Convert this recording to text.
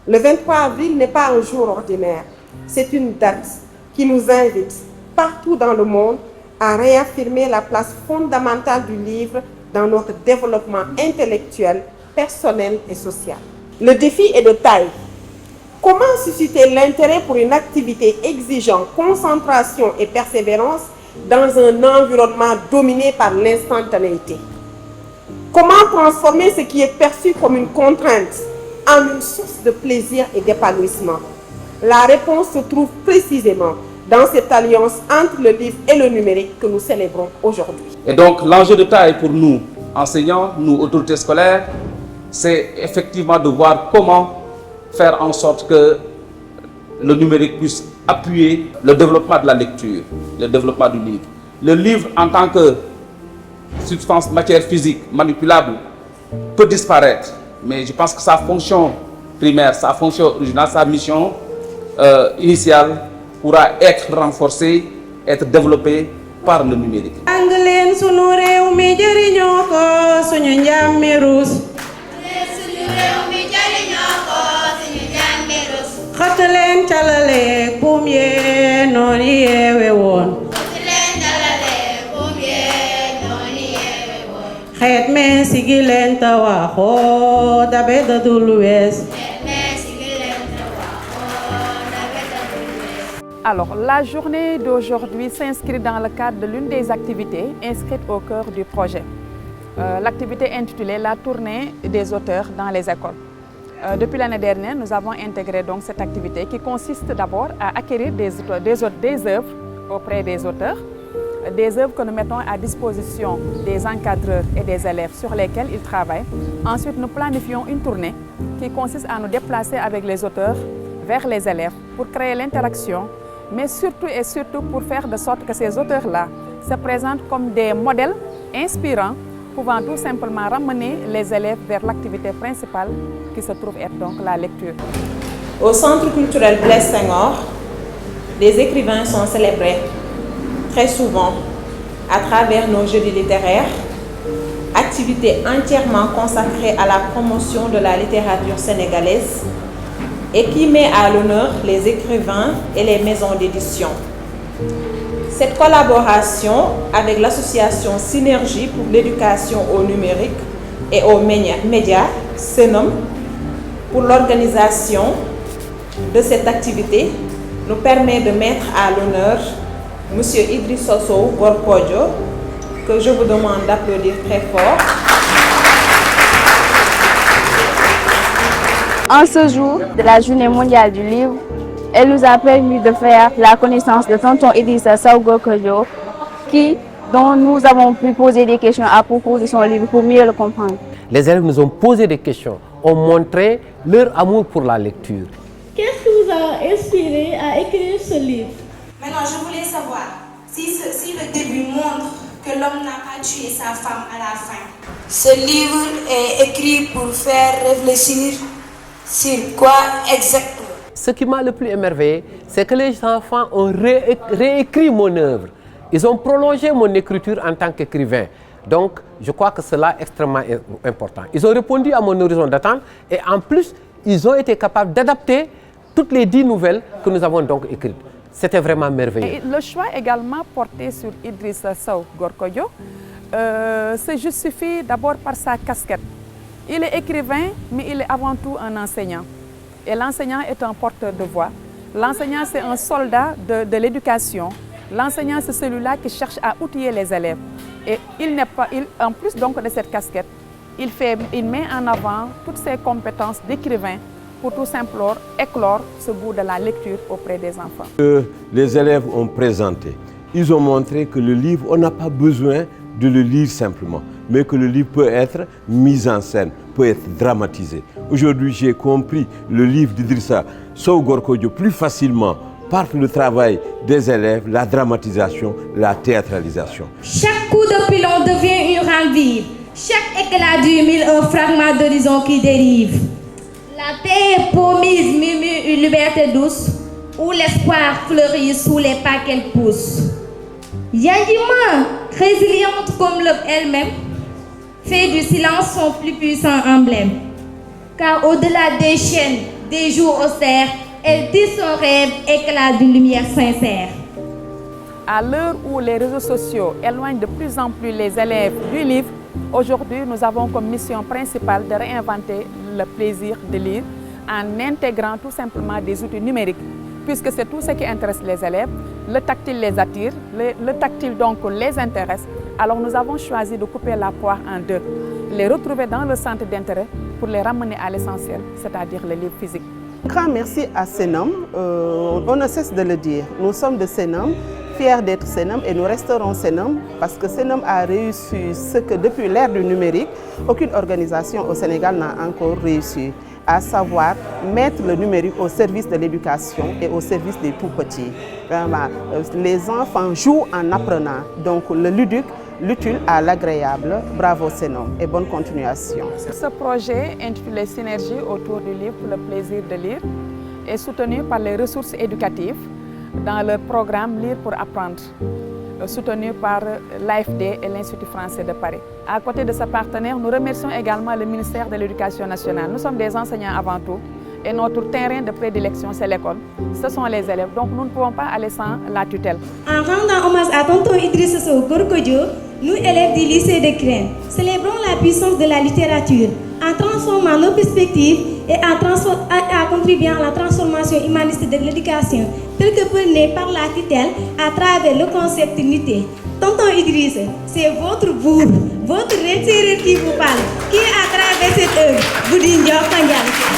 Le 23 avril n'est pas un jour ordinaire, c'est une date qui nous invite, partout dans le monde, à réaffirmer la place fondamentale du livre dans notre développement intellectuel, personnel et social. Le défi est de taille. Comment susciter l'intérêt pour une activité exigeant concentration et persévérance dans un environnement dominé par l'instantanéité? Comment transformer ce qui est perçu comme une contrainte en une source de plaisir et d'épanouissement? La réponse se trouve précisément dans cette alliance entre le livre et le numérique que nous célébrons aujourd'hui. Et donc l'enjeu de taille pour nous, enseignants, nous, autorités scolaires, c'est effectivement de voir comment faire en sorte que le numérique puisse appuyer le développement de la lecture, le développement du livre. Le livre en tant que substance, matière physique, manipulable, peut disparaître. Mais je pense que sa fonction primaire, sa fonction originale, sa mission initiale pourra être renforcée, être développée par le numérique. Alors, la journée d'aujourd'hui s'inscrit dans le cadre de l'une des activités inscrites au cœur du projet. L'activité intitulée « La tournée des auteurs dans les écoles ». Depuis l'année dernière, nous avons intégré donc cette activité qui consiste d'abord à acquérir des œuvres auprès des auteurs, des œuvres que nous mettons à disposition des encadreurs et des élèves sur lesquels ils travaillent. Ensuite, nous planifions une tournée qui consiste à nous déplacer avec les auteurs vers les élèves pour créer l'interaction, mais surtout et surtout pour faire de sorte que ces auteurs-là se présentent comme des modèles inspirants pouvant tout simplement ramener les élèves vers l'activité principale qui se trouve être donc la lecture. Au Centre culturel Blaise Senghor, des écrivains sont célébrés très souvent à travers nos jeudis littéraires, activités entièrement consacrées à la promotion de la littérature sénégalaise et qui met à l'honneur les écrivains et les maisons d'édition. Cette collaboration avec l'association Synergie pour l'éducation au numérique et aux médias, SENOM, pour l'organisation de cette activité, nous permet de mettre à l'honneur M. Idrissa Sow Gorkodjo, que je vous demande d'applaudir très fort. En ce jour de la Journée mondiale du livre, elle nous a permis de faire la connaissance de tonton Idrissa Sow Gorkodjo, dont nous avons pu poser des questions à propos de son livre pour mieux le comprendre. Les élèves nous ont posé des questions, ont montré leur amour pour la lecture. Qu'est-ce qui vous a inspiré à écrire ce livre? Maintenant, je voulais savoir si le début montre que l'homme n'a pas tué sa femme à la fin. Ce livre est écrit pour faire réfléchir sur quoi exactement? Ce qui m'a le plus émerveillé, c'est que les enfants ont réécrit mon œuvre. Ils ont prolongé mon écriture en tant qu'écrivain. Donc, je crois que cela est extrêmement important. Ils ont répondu à mon horizon d'attente et en plus, ils ont été capables d'adapter toutes les 10 nouvelles que nous avons donc écrites. C'était vraiment merveilleux. Et le choix également porté sur Idrissa Sow Gorkodjo se justifie d'abord par sa casquette. Il est écrivain, mais il est avant tout un enseignant. Et l'enseignant est un porteur de voix. L'enseignant, c'est un soldat de l'éducation. L'enseignant, c'est celui-là qui cherche à outiller les élèves. Et en plus donc de cette casquette, il met en avant toutes ses compétences d'écrivain pour tout simplement éclore ce goût de la lecture auprès des enfants. Les élèves ont présenté. Ils ont montré que le livre, on n'a pas besoin de le lire simplement, mais que le livre peut être mis en scène, peut être dramatisé. Aujourd'hui, j'ai compris le livre d'Idrissa Sow Gorkodjo plus facilement par le travail des élèves, la dramatisation, la théâtralisation. Chaque coup de pilon devient une rame vive. Chaque éclat du mille, un fragment d'horizon qui dérive. La terre promise murmure une liberté douce, où l'espoir fleurit sous les pas qu'elle pousse. Yandima, résiliente comme l'aube elle-même, fait du silence son plus puissant emblème. Car au-delà des chaînes des jours austères, elle tisse son rêve, éclat d'une lumière sincère. À l'heure où les réseaux sociaux éloignent de plus en plus les élèves du livre, aujourd'hui nous avons comme mission principale de réinventer le plaisir de lire en intégrant tout simplement des outils numériques, puisque c'est tout ce qui intéresse les élèves. Le tactile les attire, le tactile donc les intéresse. Alors nous avons choisi de couper la poire en deux, les retrouver dans le centre d'intérêt pour les ramener à l'essentiel, c'est-à-dire le livre physique. Un grand merci à Senom, on ne cesse de le dire, nous sommes de Senom, fiers d'être Senom et nous resterons Senom parce que Senom a réussi ce que depuis l'ère du numérique, aucune organisation au Sénégal n'a encore réussi, à savoir mettre le numérique au service de l'éducation et au service des tout-petits. Vraiment, les enfants jouent en apprenant, donc le ludique, l'utile à l'agréable. Bravo Senom et bonne continuation. Ce projet intitulé Synergie autour du livre pour le plaisir de lire est soutenu par les ressources éducatives dans le programme Lire pour apprendre, soutenu par l'AFD et l'Institut français de Paris. À côté de ce partenaire, nous remercions également le ministère de l'Éducation nationale. Nous sommes des enseignants avant tout et notre terrain de prédilection, c'est l'école. Ce sont les élèves, donc nous ne pouvons pas aller sans la tutelle. En rendant hommage à tonton Idrissa Sow Gorkodjo, nous, élèves du lycée de Crène, célébrons la puissance de la littérature en transformant nos perspectives et en contribuant à la transformation humaniste de l'éducation, telle que prônée par la tutelle à travers le concept unité. Tonton Idrissa, c'est votre bourre, votre référent qui vous parle, qui à travers cette œuvre vous dit Ndiok Ndiaye.